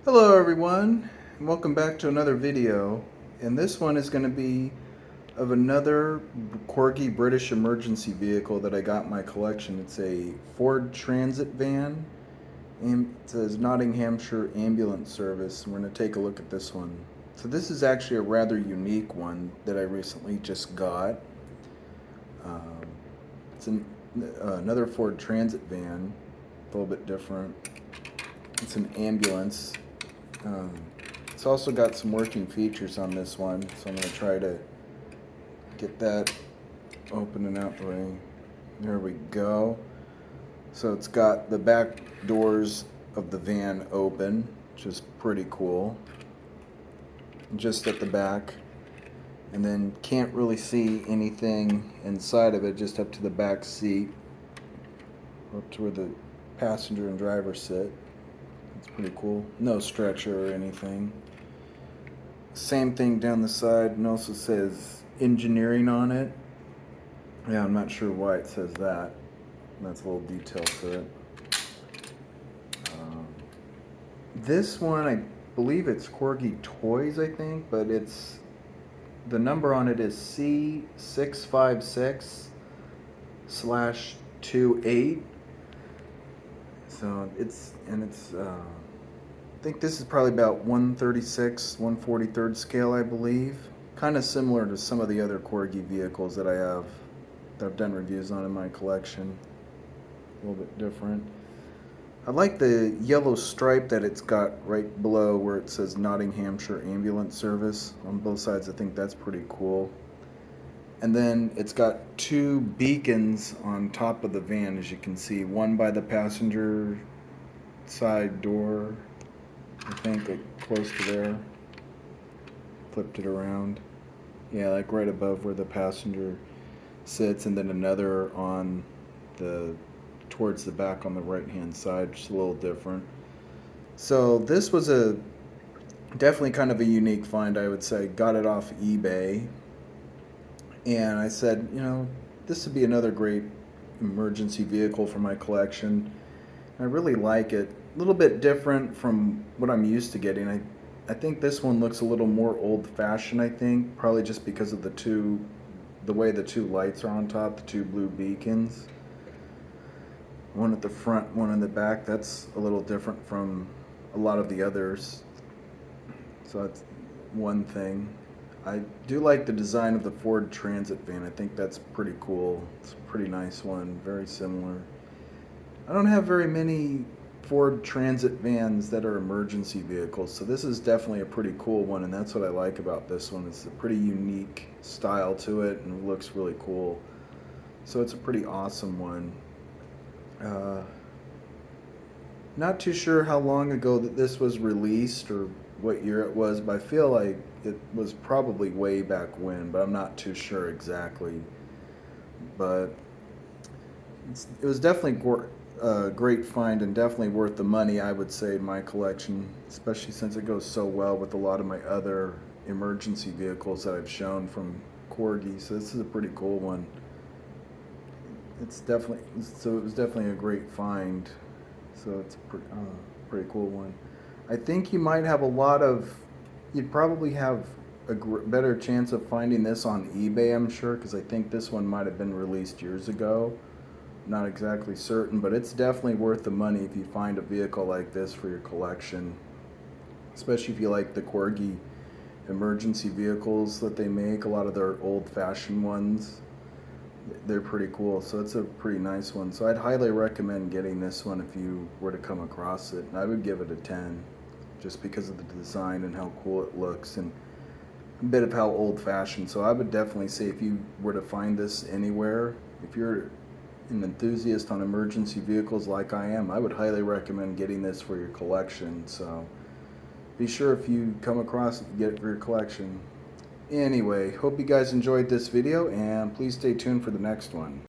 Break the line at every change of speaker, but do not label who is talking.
Hello everyone, and welcome back to another video. And this one is going to be of another Corgi British emergency vehicle that I got in my collection. It's a Ford Transit van, and it says Nottinghamshire Ambulance Service. And we're going to take a look at this one. So this is actually a rather unique one that I recently just got. Um, it's another Ford Transit van, a little bit different. It's an ambulance. It's also got some working features on this one, so I'm going to try to get that open and out the way. There we go. So it's got the back doors of the van open, which is pretty cool. Just at the back. And then can't really see anything inside of it, just up to the back seat, up to where the passenger and driver sit. It's pretty cool. No stretcher or anything. Same thing down the side, and also says engineering on it. Yeah, I'm not sure why it says that. That's a little detail to it. This one, I believe it's Corgi Toys, I think, but it's the number on it is C656/28. So it's I think this is probably about 136, 143rd scale, I believe. Kind of similar to some of the other Corgi vehicles that I've done reviews on in my collection. A little bit different. I like the yellow stripe that it's got right below where it says Nottinghamshire Ambulance Service on both sides. I think that's pretty cool. And then it's got two beacons on top of the van, as you can see. One by the passenger side door, I think, like close to there. Flipped it around. Yeah, like right above where the passenger sits, and then another on towards the back on the right hand side, just a little different. So this was definitely kind of a unique find, I would say. Got it off eBay. And I said, this would be another great emergency vehicle for my collection. I really like it. A little bit different from what I'm used to getting. I think this one looks a little more old-fashioned, I think. Probably just because of the way the two lights are on top, the two blue beacons. One at the front, one in the back. That's a little different from a lot of the others. So that's one thing. I do like the design of the Ford Transit van. I think that's pretty cool. It's a pretty nice one, very similar. I don't have very many Ford Transit vans that are emergency vehicles, so this is definitely a pretty cool one, and that's what I like about this one. It's a pretty unique style to it, and it looks really cool. So it's a pretty awesome one. Not too sure how long ago that this was released or what year it was, but I feel like it was probably way back when, but I'm not too sure exactly. But it was definitely a great find and definitely worth the money, I would say, in my collection, especially since it goes so well with a lot of my other emergency vehicles that I've shown from Corgi. So this is a pretty cool one. It was definitely a great find. So it's a pretty cool one. I think you'd probably have a better chance of finding this on eBay, I'm sure, because I think this one might have been released years ago. Not exactly certain, but it's definitely worth the money if you find a vehicle like this for your collection, especially if you like the Corgi emergency vehicles that they make. A lot of their old-fashioned ones, they're pretty cool, so it's a pretty nice one. So I'd highly recommend getting this one if you were to come across it. And I would give it a 10 just because of the design and how cool it looks and a bit of how old-fashioned. So I would definitely say if you were to find this anywhere, if you're an enthusiast on emergency vehicles like I am, I would highly recommend getting this for your collection. So be sure if you come across it, get it for your collection. Anyway, hope you guys enjoyed this video, and please stay tuned for the next one.